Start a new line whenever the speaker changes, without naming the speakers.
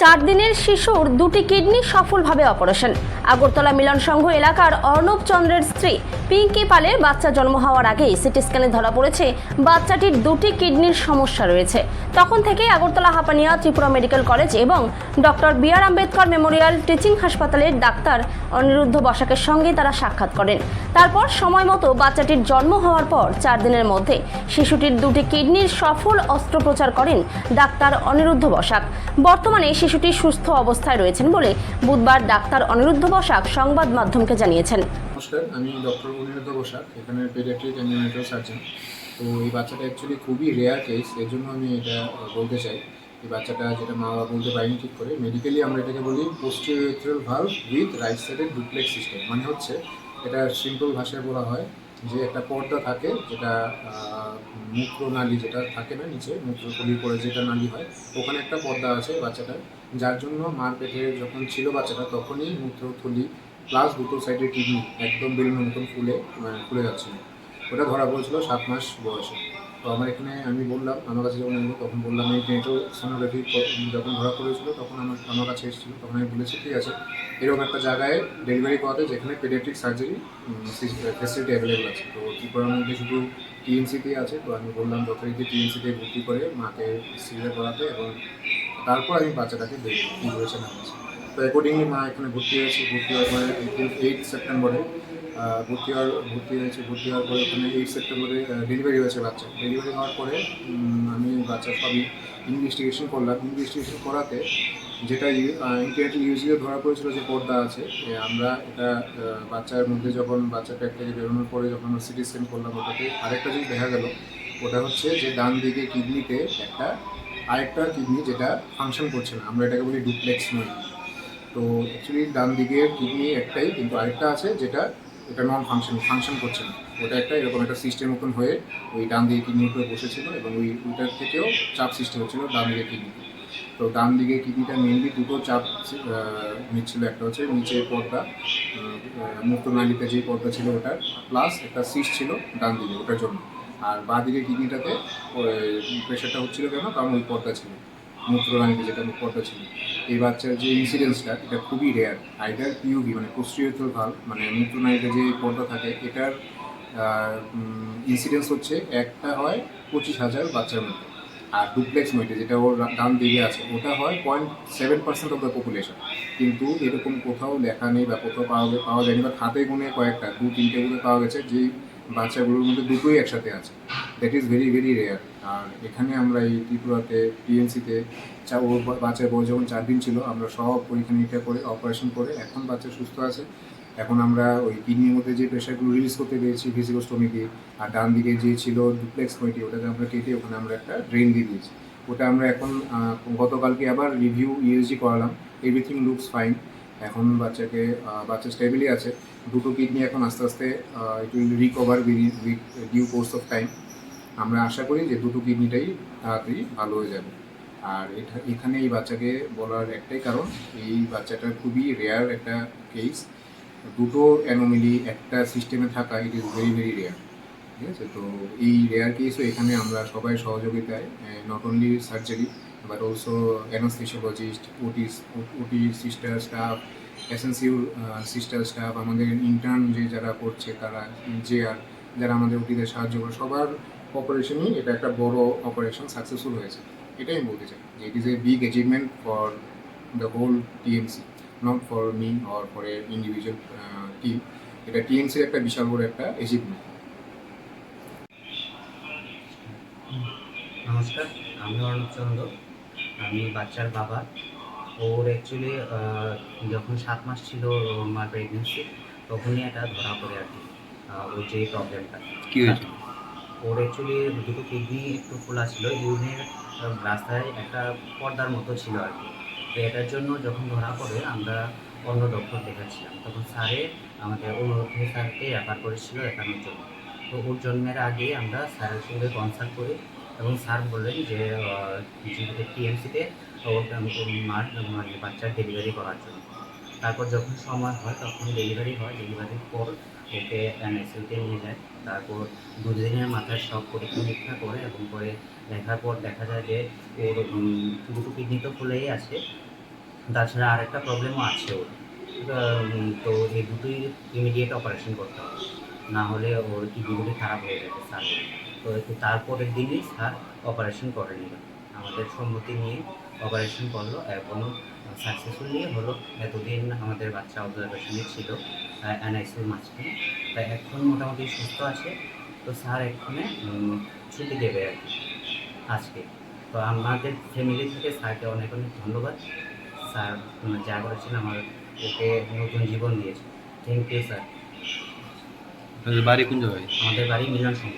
4 দিনের শিশুর 2টি কিডনি সফলভাবে অপারেশন। আগরতলা মিলন সংঘ এলাকার অর্ণব চন্দ্রের স্ত্রী পিঙ্কি পালের বাচ্চা জন্ম হওয়ার আগেই সিটি স্ক্যানে ধরা পড়েছে বাচ্চাটির 2টি কিডনির সমস্যা রয়েছে। তখন থেকেই আগরতলা হাপানিয়া ত্রিপুরা মেডিকেল কলেজ এবং doctor B.R.. Ambedkar Memorial teaching হাসপাতালের ডাক্তার অনিরুদ্ধ বসাকের সঙ্গে তারা সাক্ষাৎ করেন। তারপর সময় মতো বাচ্চাটির জন্ম হওয়ার পর 4 দিনের মধ্যে শিশুটির 2টি কিডনির সফল অস্ত্রোপচার করেন ডাক্তার অনিরুদ্ধ বসাক। বর্তমানে শিশুটি সুস্থ অবস্থায় রয়েছেন বলে বুধবার ডাক্তার অনিরুদ্ধ বসাক সংবাদ মাধ্যমকে জানিয়েছেন।
নমস্কার, আমি ডক্টর অনিরুদ্ধ বসাক, এখানে পেডিয়াট্রিক অ্যান্ড নিওনেটাল সার্জন। তো এই বাচ্চাটা অ্যাকচুয়ালি খুবই রেয়ার কেস, এর জন্য আমি এটা বলতে চাই। এই বাচ্চাটা যেটা মা বাবা বলতে পারেনি ঠিক করে, মেডিকেলি আমরা এটাকে বলি পোস্টেরিয়র ভালভ উইথ রাইট সাইডের ডুপ্লেক্স সিস্টেম। মানে হচ্ছে এটা সিম্পল ভাষায় বলা হয় যে একটা পর্দা থাকে, যেটা মূত্রনালী যেটা থাকে না নিচে মূত্রথলির পরে যেটা নালী হয়, ওখানে একটা পর্দা আছে বাচ্চাটার, যার জন্য মার পেটে যখন ছিল বাচ্চাটা তখনই মূত্রথলি প্লাস দুটো সাইডের কিডনি একদম বেলুনের মতন ফুলে যাচ্ছিল। ওটা ধরা পড়েছিল 7 মাস বয়সে। তো আমি বললাম, আমার কাছে যখন এলো তখন বললাম এই ডেন্টাল সোনোগ্রাফি যখন ধরা পড়েছিল তখন আমার কাছে এসেছিলো, তখন আমি বলেছি ঠিক আছে, এরকম একটা জায়গায় ডেলিভারি করাতে যেখানে পেডিয়াট্রিক সার্জারি ফেসিলিটি অ্যাভেলেবেল আছে। তো ত্রিপুরার মধ্যে শুধু টিএমসিতেই আছে। তো আমি বললাম যথারীতি টিএমসিতে ভর্তি করে মাকে সিজার করাতে, এবং তারপর আমি বাচ্চাটাকে দেখব কী হয়েছে না হয়েছে। তো অ্যাকর্ডিংলি মা এখানে ভর্তি হয়েছে। ভর্তি হওয়ার পরে 8 সেপ্টেম্বরে ভর্তি হওয়ার পরে ওখানে 8 সেপ্টেম্বরে ডেলিভারি হয়েছে বাচ্চা। ডেলিভারি হওয়ার পরে আমি বাচ্চার সবই ইনভেস্টিগেশন করলাম। ইনভেস্টিগেশন করাতে যেটা ইন্টারনেটে ইউজুয়ালি ধরা পড়েছিল যে পর্দা আছে, আমরা এটা বাচ্চার মধ্যে যখন বাচ্চার পেট থেকে বেরোনোর পরে যখন আমরা সিটি স্ক্যান করলাম, ওটাতে আরেকটা জিনিস দেখা গেল। ওটা হচ্ছে যে ডান দিকে কিডনিতে আরেকটা কিডনি যেটা ফাংশন করছে না, আমরা এটাকে বলি ডুপ্লেক্স নয়। তো অ্যাকচুয়ালি ডান দিকের কিডনি একটাই, কিন্তু আরেকটা আছে যেটা নন ফাংশন করছে না। ওটা এরকম একটা সিস্টেম মতন হয়ে ওই ডান দিকে কিডনির উপরে বসেছিল, এবং ওইটার থেকেও চাপ সৃষ্টি হচ্ছিল ডান দিকের কিডনিতে। তো ডান দিকের কিডনিটা মেনলি দুটো চাপ নিচ্ছিল, একটা হচ্ছে নিচের পর্দা মূত্রনালীতে যে পর্দা ছিল ওটার, প্লাস একটা সিস্ট ছিল ডান দিকে ওটার জন্য। আর বাঁ দিকের কিডনিটাতে প্রেশারটা হচ্ছিল কেন, কারণ ওই পর্দা ছিল মূত্রনালীতে যেটা পর্দা ছিল। এই বাচ্চার যে ইনসিডেন্সটা এটা খুবই রেয়ার। আইদার পিউভি মানে পোস্টেরিয়র ভালভ মানে মূত্রনালীতে যে পর্দা থাকে, এটার ইনসিডেন্স হচ্ছে একটা হয় 25,000 বাচ্চার মধ্যে। আর ডুপ্লেক্স নইটে যেটা ওর ডান দিকে আছে, ওটা হয় 0.7% অফ দ্য পপুলেশন। কিন্তু এরকম কোথাও লেখা নেই বা কোথাও পাওয়া যায়নি, বা হাতে গুনে কয়েকটা 2-3টেগুলো পাওয়া গেছে যে বাচ্চাগুলোর মধ্যে দুটোই একসাথে আছে। That is very very rare. আর এখানে আমরা এই ত্রিপুরাতে টিএমসিতে ওর বাচ্চার বয়স যখন 4 দিন ছিল, আমরা সব পরীক্ষা নিরীক্ষা করে অপারেশন করে এখন বাচ্চা সুস্থ আছে। এখন আমরা ওই কিডনির মধ্যে যে প্রেশারগুলো রিলিজ করতে পেরেছি ভেসিকোস্টমি দিয়ে, আর ডান দিকে যে ছিল ডুপ্লেক্স নইটি ওটাকে আমরা কেটে ওখানে আমরা একটা ড্রেন দিয়ে দিয়েছি। ওটা আমরা এখন গতকালকে আবার রিভিউ ইউএসজি করালাম, এভরিথিং লুকস ফাইন। এখন বাচ্চা স্টেবলি আছে। দুটো কিডনি এখন আস্তে আস্তে it will recover with due course of time. আমরা আশা করি যে দুটো কিডনিটাই তাড়াতাড়ি ভালো হয়ে যাবে। আর এখানে এই বাচ্চাকে বলার একটাই কারণ, এই বাচ্চাটার খুবই রেয়ার একটা কেস। দুটো অ্যানোমেলি একটা সিস্টেমে থাকা, it is very very rare. ঠিক আছে, তো এই রেয়ার কেসও এখানে আমরা সবাই সহযোগিতায়, not only surgery but also anaesthesiologist, ওটি sister staff, SNCU sister staff, আমাদের ইন্টার্ন যারা করছে তারা, যারা আমাদের ওটিতে সাহায্য করে, সবার অপারেশনই এটা একটা বড় অপারেশন সাকসেসফুল হয়েছে। এটাই আমি বলতে চাই যে it is a big achievement for the whole TMC, not for me or for a individual team. এটা টিএমসির একটা বিশাল বড় একটা অ্যাচিভমেন্ট।
নমস্কার, আমি অর্ণব চন্দ্র, আমি বাচ্চার বাবা। ওর অ্যাকচুয়ালি যখন 7 মাস ছিল ওর মার প্রেগনেন্সি, তখনই এটা ধরা পড়ে আর কি। ওর যে প্রবলেমটা
কি হয়েছে?
ওর অ্যাকচুয়ালি দুটো কিডনি একটু খোলা ছিল, ইউরিনের রাস্তায় একটা পর্দার মতো ছিল আর কি। তো এটার জন্য যখন ধরা পড়ে আমরা অন্য ডক্টর দেখাচ্ছিলাম, তখন আমাদের অনুরোধ স্যারকে রেফার করেছিল দেখানোর জন্য। তো ওর জন্মের আগে আমরা স্যারের সঙ্গে কনসাল্ট করি, এবং স্যার বললেন যে টিএমসিতে ওর মার মানে বাচ্চার ডেলিভারি করার জন্য। তারপর যখন সময় হয় তখন ডেলিভারির পর ওকে এনআইসিইউতে নিয়ে যায়। তারপর 2 দিনের মাথায় সব পরীক্ষা নিরীক্ষা করে, এবং পরে দেখার পর দেখা যায় যে ওর দুটো কিডনি তো খুলেই আছে, তাছাড়া আরেকটা প্রবলেমও আছে ওর। তো এই দুটোই ইমিডিয়েট অপারেশন করতে হবে, না হলে ওর কিডনিগুলি খারাপ হয়ে যাবে স্যার। তো একটু তারপরের দিনই স্যার অপারেশন করে নিল, আমাদের সম্মতি নিয়ে অপারেশন করলো এবং সাকসেসফুলি হলো। এতদিন আমাদের বাচ্চা অবজারভেশনে ছিল এনআইসিউর মাঝখানে, তাই এখন মোটামুটি সুস্থ আছে। তো স্যার এক্ষণে ছুটি দেবে আর কি আজকে। তো আমাদের ফ্যামিলি থেকে স্যারকে অনেক অনেক ধন্যবাদ। স্যার যা করেছেন আমার ওকে নতুন জীবন দিয়েছে। Thank you sir.
আপনাদের বাড়ি কোন জায়গায়?
আমাদের বাড়ি মিলন সংঘ।